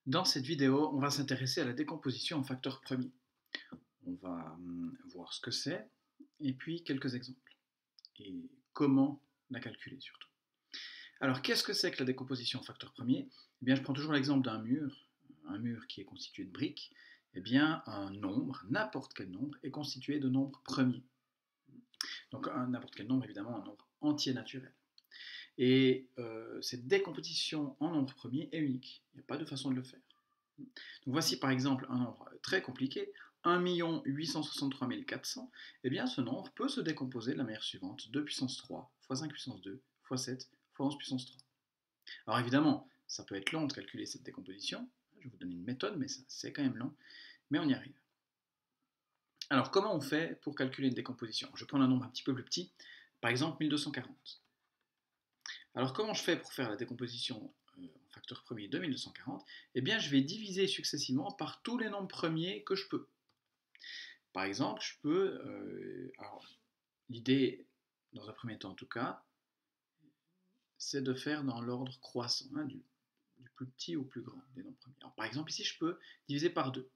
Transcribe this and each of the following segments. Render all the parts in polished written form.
Dans cette vidéo, on va s'intéresser à la décomposition en facteurs premiers. On va voir ce que c'est et puis quelques exemples et comment la calculer surtout. Alors, qu'est-ce que c'est que la décomposition en facteurs premiers? Eh bien, je prends toujours l'exemple d'un un mur qui est constitué de briques. Eh bien, un nombre, n'importe quel nombre, est constitué de nombres premiers. Donc, n'importe quel nombre, évidemment, un nombre entier naturel. Et cette décomposition en nombre premier est unique. Il n'y a pas de façon de le faire. Donc voici par exemple un nombre très compliqué, 1 863 400. Eh bien, ce nombre peut se décomposer de la manière suivante, 2 puissance 3 fois 5 puissance 2 fois 7 fois 11 puissance 3. Alors évidemment, ça peut être long de calculer cette décomposition. Je vais vous donner une méthode, mais c'est quand même long. Mais on y arrive. Alors comment on fait pour calculer une décomposition? Je vais prendre un nombre un petit peu plus petit, par exemple 1240. Alors comment je fais pour faire la décomposition en facteur premier de 1240? Eh bien, je vais diviser successivement par tous les nombres premiers que je peux. Par exemple, je peux... alors, l'idée, dans un premier temps en tout cas, c'est de faire dans l'ordre croissant, hein, du plus petit au plus grand des nombres premiers. Alors, par exemple, ici, je peux diviser par 2.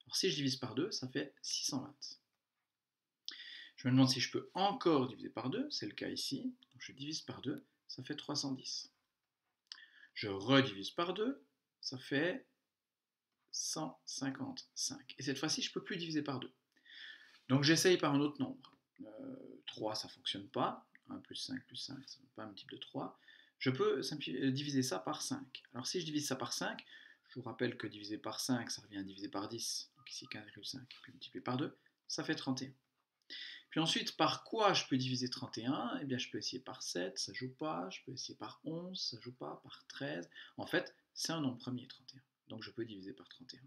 Alors, si je divise par 2, ça fait 620. Je me demande si je peux encore diviser par 2, c'est le cas ici. Donc, je divise par 2, ça fait 310. Je redivise par 2, ça fait 155. Et cette fois-ci, je ne peux plus diviser par 2. Donc j'essaye par un autre nombre. 3, ça ne fonctionne pas. 1 plus 5 plus 5, ça n'est pas un type de 3. Je peux diviser ça par 5. Alors si je divise ça par 5, je vous rappelle que diviser par 5, ça revient à diviser par 10. Donc ici 15,5, puis multiplié par 2, ça fait 31. Puis ensuite, par quoi je peux diviser 31? Eh bien, je peux essayer par 7, ça ne joue pas. Je peux essayer par 11, ça ne joue pas. Par 13. En fait, c'est un nombre premier, 31. Donc, je peux diviser par 31.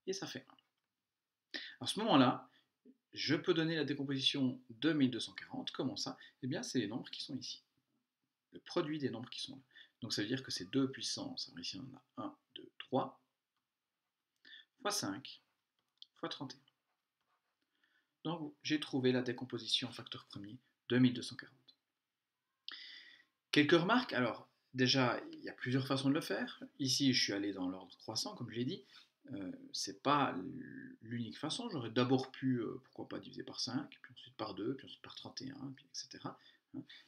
Et ça fait 1. À ce moment-là, je peux donner la décomposition de 1240. Comment ça? Eh bien, c'est les nombres qui sont ici. Le produit des nombres qui sont là. Donc, ça veut dire que c'est 2 puissance. Alors ici, on a 1, 2, 3, fois 5, fois 31. Donc, j'ai trouvé la décomposition en facteur premier de 1240. Quelques remarques. Alors, déjà, il y a plusieurs façons de le faire. Ici, je suis allé dans l'ordre croissant, comme je l'ai dit. C'est pas l'unique façon. J'aurais d'abord pu, pourquoi pas, diviser par 5, puis ensuite par 2, puis ensuite par 31, puis etc.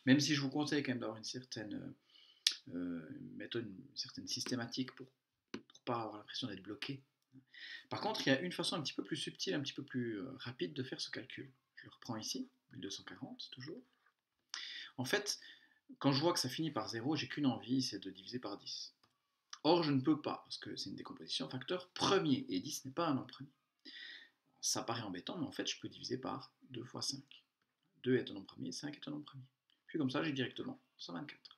Même si je vous conseille quand même d'avoir une certaine méthode, une certaine systématique pour ne pas avoir l'impression d'être bloqué. Par contre, il y a une façon un petit peu plus subtile, un petit peu plus rapide de faire ce calcul. Je le reprends ici, 1240 toujours. En fait, quand je vois que ça finit par 0, j'ai qu'une envie, c'est de diviser par 10. Or, je ne peux pas, parce que c'est une décomposition facteur premier, et 10 n'est pas un nombre premier. Ça paraît embêtant, mais en fait, je peux diviser par 2 fois 5. 2 est un nombre premier, 5 est un nombre premier. Puis comme ça, j'ai directement 124.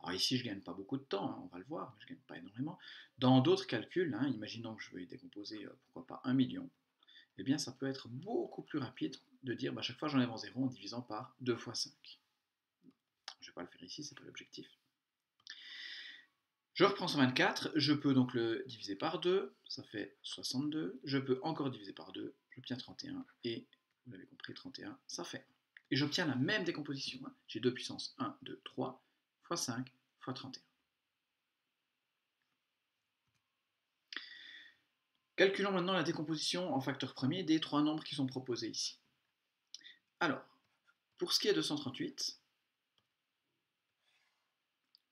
Alors ici, je ne gagne pas beaucoup de temps, hein, on va le voir, mais je ne gagne pas énormément. Dans d'autres calculs, hein, imaginons que je veuille décomposer, pourquoi pas, 1 million, eh bien, ça peut être beaucoup plus rapide de dire, chaque fois j'enlève en 0 en divisant par 2 fois 5. Je ne vais pas le faire ici, c'est pas l'objectif. Je reprends 124, je peux donc le diviser par 2, ça fait 62. Je peux encore diviser par 2, j'obtiens 31, et vous l'avez compris, 31, ça fait 1. Et j'obtiens la même décomposition. Hein. J'ai 2 puissance 1, 2, 3, fois 5, fois 31. Calculons maintenant la décomposition en facteur premier des trois nombres qui sont proposés ici. Alors, pour ce qui est de 138,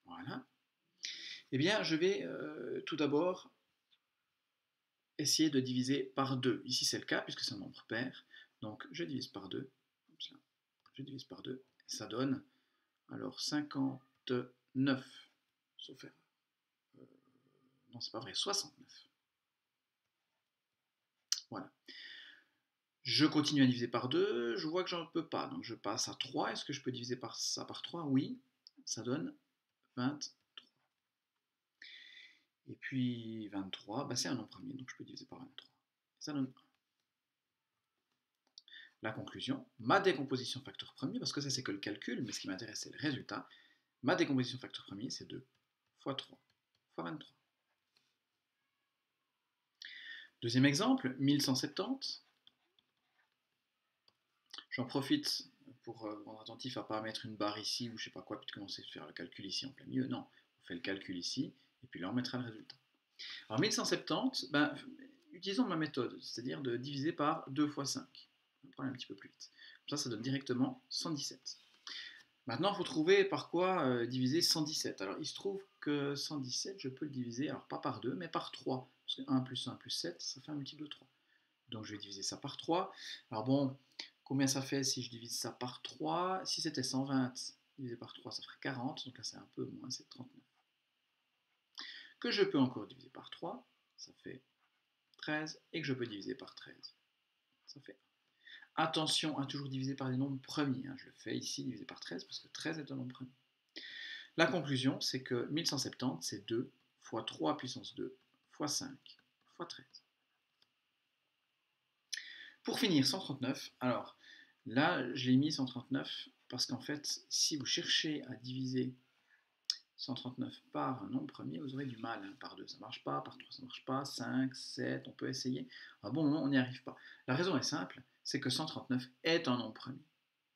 voilà, eh bien, je vais tout d'abord essayer de diviser par 2. Ici, c'est le cas, puisque c'est un nombre pair. Donc, je divise par 2. Je divise par 2. Et ça donne, alors, 59. Sauf erreur. Non, c'est pas vrai, 69. Voilà. Je continue à diviser par 2. Je vois que j'en peux pas. Donc, je passe à 3. Est-ce que je peux diviser par ça par 3? Oui. Ça donne 23. Et puis 23, c'est un nombre premier, donc je peux diviser par 23. Ça donne 1. La conclusion, ma décomposition facteur premier, parce que ça c'est que le calcul, mais ce qui m'intéresse c'est le résultat, ma décomposition facteur premier c'est 2 fois 3 fois 23. Deuxième exemple, 1170. J'en profite pour rendre attentif à ne pas mettre une barre ici ou je sais pas quoi, puis de commencer à faire le calcul ici en plein milieu. Non, on fait le calcul ici, et puis là on mettra le résultat. Alors 1170, ben, utilisons ma méthode, c'est-à-dire de diviser par 2 fois 5. On va prendre un petit peu plus vite. Comme ça donne directement 117. Maintenant, il faut trouver par quoi diviser 117. Alors, il se trouve que 117, je peux le diviser, alors pas par 2, mais par 3. Parce que 1 plus 1 plus 7, ça fait un multiple de 3. Donc, je vais diviser ça par 3. Alors bon, combien ça fait si je divise ça par 3? Si c'était 120 divisé par 3, ça ferait 40. Donc là, c'est un peu moins, c'est 39. Que je peux encore diviser par 3, ça fait 13. Et que je peux diviser par 13, ça fait 1. Attention à toujours diviser par des nombres premiers. Je le fais ici, divisé par 13, parce que 13 est un nombre premier. La conclusion, c'est que 1170, c'est 2 fois 3 puissance 2 fois 5 fois 13. Pour finir, 139, alors là, je l'ai mis 139 parce qu'en fait, si vous cherchez à diviser 139 par un nombre premier, vous aurez du mal. Par 2, ça ne marche pas, par 3, ça ne marche pas, 5, 7, on peut essayer. À un bon moment, on n'y arrive pas. La raison est simple, c'est que 139 est un nombre premier.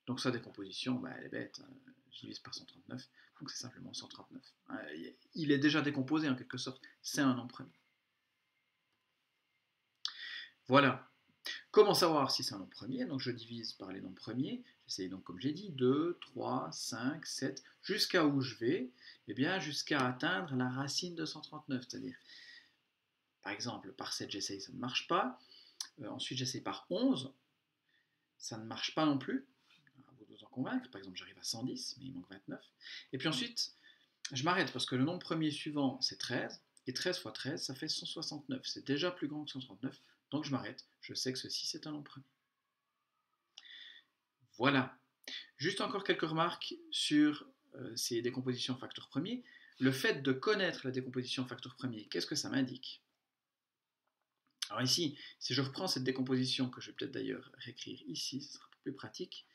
Donc sa décomposition, elle est bête. Je divise par 139, donc c'est simplement 139. Il est déjà décomposé en quelque sorte, c'est un nombre premier. Voilà. Comment savoir si c'est un nombre premier? Donc je divise par les nombres premiers. J'essaye donc, comme j'ai dit, 2, 3, 5, 7, jusqu'à où je vais? Eh bien, jusqu'à atteindre la racine de 139, c'est-à-dire, par exemple, par 7, j'essaye, ça ne marche pas. Ensuite, j'essaye par 11, ça ne marche pas non plus. À vous de vous en convaincre. Par exemple, j'arrive à 110, mais il manque 29. Et puis ensuite, je m'arrête parce que le nombre premier suivant, c'est 13. Et 13 fois 13, ça fait 169. C'est déjà plus grand que 139. Donc je m'arrête. Je sais que ceci, c'est un nombre premier. Voilà. Juste encore quelques remarques sur ces décompositions facteurs premiers. Le fait de connaître la décomposition facteur premier, qu'est-ce que ça m'indique? Alors ici, si je reprends cette décomposition, que je vais peut-être d'ailleurs réécrire ici, ce sera plus pratique.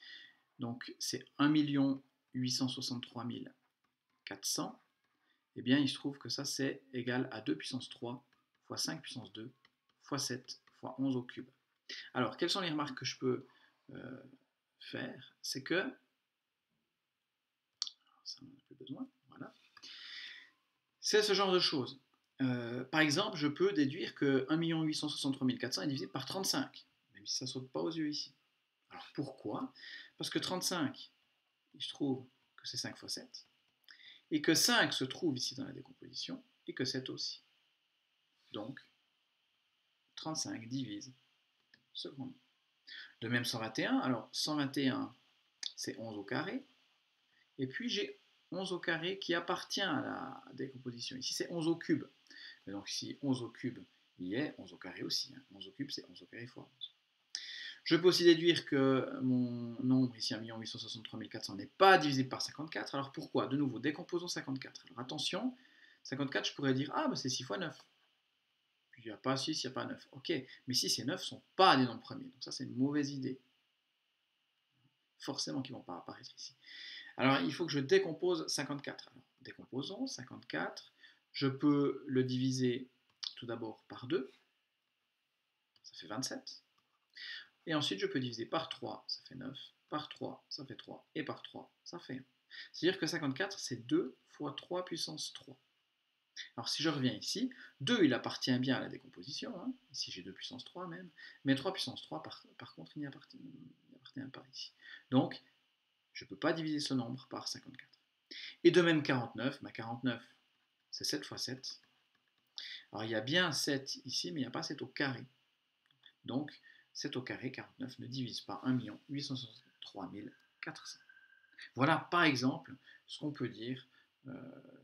Donc c'est 1 863 400. Eh bien, il se trouve que ça, c'est égal à 2 puissance 3 fois 5 puissance 2 fois 7 fois 11 au cube. Alors, quelles sont les remarques que je peux faire? C'est que, ça on n'en a plus besoin, voilà. C'est ce genre de choses. Par exemple, je peux déduire que 1 863 400 est divisé par 35, même si ça ne saute pas aux yeux ici. Alors pourquoi? Parce que 35, il se trouve que c'est 5 fois 7, et que 5 se trouve ici dans la décomposition, et que 7 aussi. Donc, 35 divise ce grand nombre. De même 121, alors 121, c'est 11 au carré, et puis j'ai 11 au carré qui appartient à la décomposition. Ici, c'est 11 au cube. Et donc ici, 11 au cube, il y est 11 au carré aussi. 11 au cube, c'est 11 au carré fois 11. Je peux aussi déduire que mon nombre, ici 1 863 400, n'est pas divisible par 54. Alors pourquoi? De nouveau, décomposons 54. Alors attention, 54, je pourrais dire, ah, bah c'est 6 fois 9. Puis il n'y a pas 6, il n'y a pas 9. Ok, mais 6 et 9 ne sont pas des nombres premiers. Donc ça, c'est une mauvaise idée. Forcément qu'ils ne vont pas apparaître ici. Alors il faut que je décompose 54. Alors décomposons 54. Je peux le diviser tout d'abord par 2. Ça fait 27. Et ensuite, je peux diviser par 3, ça fait 9, par 3, ça fait 3, et par 3, ça fait 1. C'est-à-dire que 54, c'est 2 fois 3 puissance 3. Alors si je reviens ici, 2, il appartient bien à la décomposition, ici j'ai 2 puissance 3 même, mais 3 puissance 3, par contre, il n'y appartient pas ici. Donc, je ne peux pas diviser ce nombre par 54. Et de même 49, 49, c'est 7 fois 7. Alors il y a bien 7 ici, mais il n'y a pas 7 au carré. Donc, 7 au carré, 49, ne divise pas 1 863 400. Voilà, par exemple, ce qu'on peut dire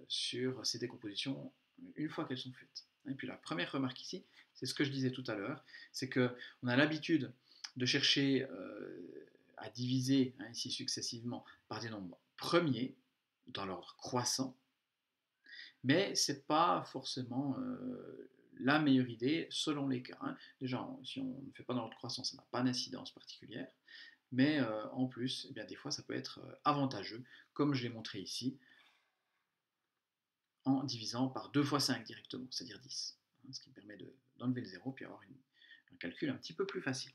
sur ces décompositions une fois qu'elles sont faites. Et puis la première remarque ici, c'est ce que je disais tout à l'heure, c'est qu'on a l'habitude de chercher à diviser ici successivement par des nombres premiers, dans l'ordre croissant, mais ce n'est pas forcément la meilleure idée selon les cas. Déjà, si on ne fait pas dans l'ordre croissant, ça n'a pas d'incidence particulière, mais en plus, eh bien, des fois, ça peut être avantageux, comme je l'ai montré ici, en divisant par 2 fois 5 directement, c'est-à-dire 10, ce qui me permet d'enlever le 0 puis avoir un calcul un petit peu plus facile.